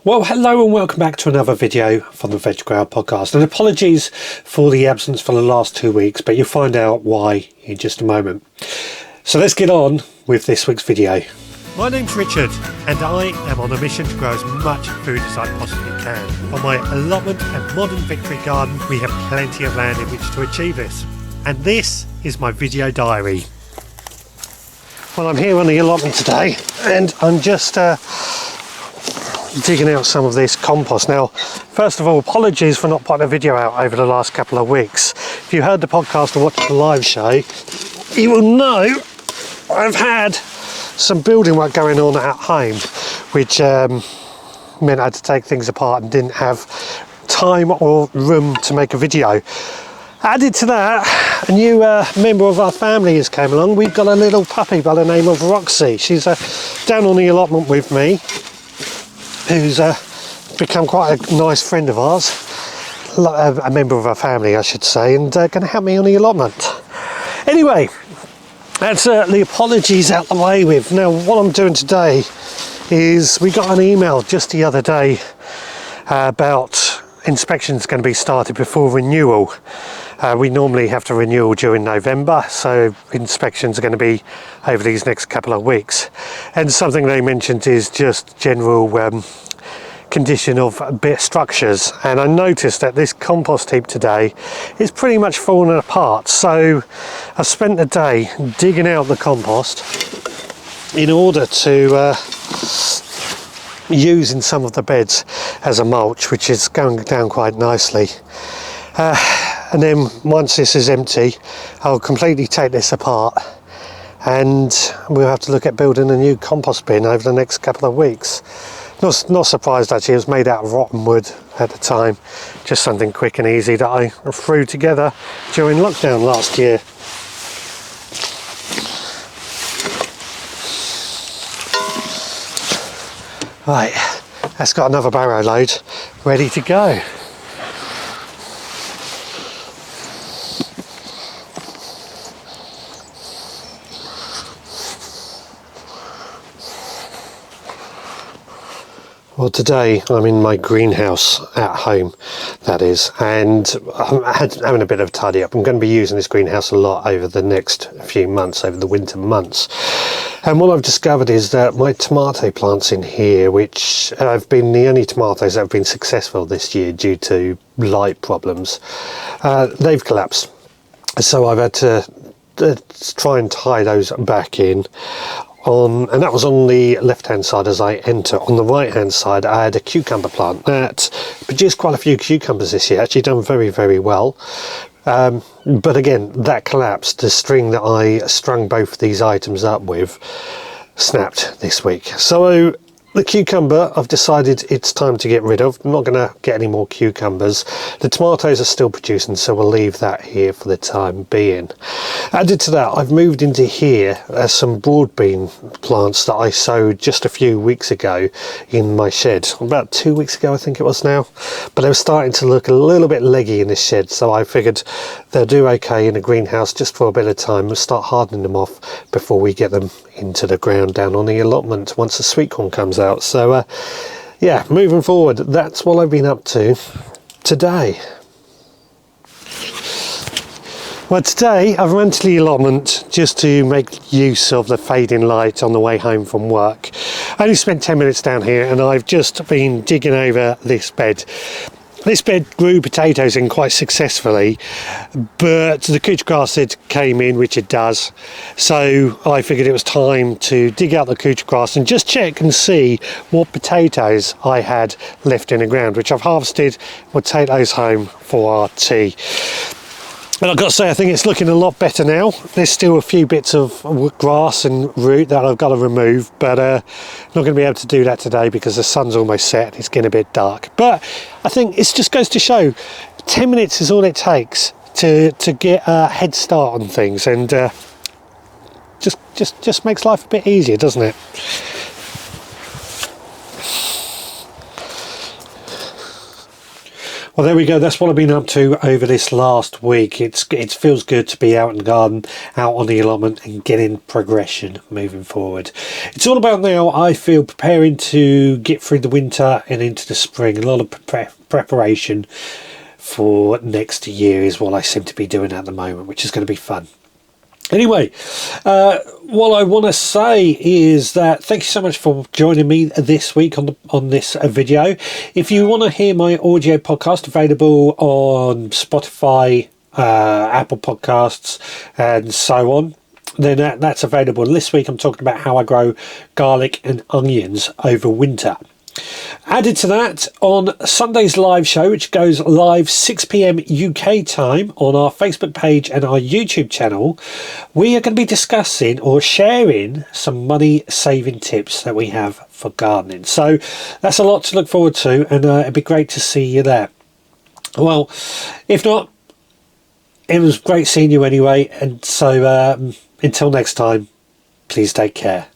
Well, hello and welcome back to another video from the Veg Grower podcast, and apologies for the absence for the last 2 weeks, but you'll find out why in just a moment. So let's get on with this week's video. My name's Richard and I am on a mission to grow as much food as I possibly can. On my allotment and modern victory garden we have plenty of land in which to achieve this, and this is my video diary. Well, I'm here on the allotment today and I'm just digging out some of this compost. Now, first of all, apologies for not putting a video out over the last couple of weeks. If you heard the podcast or watched the live show, you will know I've had some building work going on at home, which meant I had to take things apart and didn't have time or room to make a video. Added to that, a new member of our family has came along. We've got a little puppy by the name of Roxy. She's down on the allotment with me, who's become quite a nice friend of ours, a member of our family I should say, and going to help me on the allotment. Anyway, that's the apologies out the way with. Now what I'm doing today is we got an email just the other day about inspections going to be started before renewal. We normally have to renew during November, so inspections are going to be over these next couple of weeks. And something they mentioned is just general condition of bit structures. And I noticed that this compost heap today is pretty much falling apart. So I spent the day digging out the compost in order to use in some of the beds as a mulch, which is going down quite nicely. And then once this is empty, I'll completely take this apart and we'll have to look at building a new compost bin over the next couple of weeks. Not surprised actually, it was made out of rotten wood at the time. Just something quick and easy that I threw together during lockdown last year. Right, that's got another barrow load ready to go. Well, today I'm in my greenhouse at home, that is, and I'm having a bit of a tidy up. I'm going to be using this greenhouse a lot over the next few months, over the winter months. And what I've discovered is that my tomato plants in here, which have been the only tomatoes that have been successful this year due to light problems, they've collapsed. So I've had to try and tie those back in. And that was on the left hand side as I enter. On the right hand side I had a cucumber plant that produced quite a few cucumbers this year, actually done very, very well. But again, that collapsed. The string that I strung both these items up with snapped this week. So the cucumber, I've decided it's time to get rid of. I'm not going to get any more cucumbers. The tomatoes are still producing, so we'll leave that here for the time being. Added to that, I've moved into here some broad bean plants that I sowed just a few weeks ago in my shed. About 2 weeks ago, I think it was now. But they were starting to look a little bit leggy in this shed, so I figured they'll do okay in a greenhouse just for a bit of time. We'll start hardening them off before we get them into the ground down on the allotment once the sweet corn comes out. So yeah, moving forward, that's what I've been up to today. Well, today I've run to the allotment just to make use of the fading light on the way home from work. I only spent 10 minutes down here and I've just been digging over this bed. This bed grew potatoes in quite successfully, but the couch grass came in, which it does. So I figured it was time to dig out the couch grass and just check and see what potatoes I had left in the ground, which I've harvested. We'll take those home for our tea. And I've got to say, I think it's looking a lot better now. There's still a few bits of grass and root that I've got to remove, but not going to be able to do that today because the sun's almost set. It's getting a bit dark. But I think it just goes to show 10 minutes is all it takes to get a head start on things, and just makes life a bit easier, doesn't it? Well, there we go. That's what I've been up to over this last week. It feels good to be out in the garden, out on the allotment, and getting progression moving forward. It's all about now, I feel, preparing to get through the winter and into the spring. A lot of preparation for next year is what I seem to be doing at the moment, which is going to be fun. Anyway, what I want to say is that thank you so much for joining me this week on this video. If you want to hear my audio podcast, available on Spotify, Apple Podcasts, and so on, then that's available. This week I'm talking about how I grow garlic and onions over winter. Added to that, on Sunday's live show, which goes live 6 p.m. UK time on our Facebook page and our YouTube channel, we are going to be discussing or sharing some money saving tips that we have for gardening. So that's a lot to look forward to, and it'd be great to see you there. Well, if not, it was great seeing you anyway, and so until next time, please take care.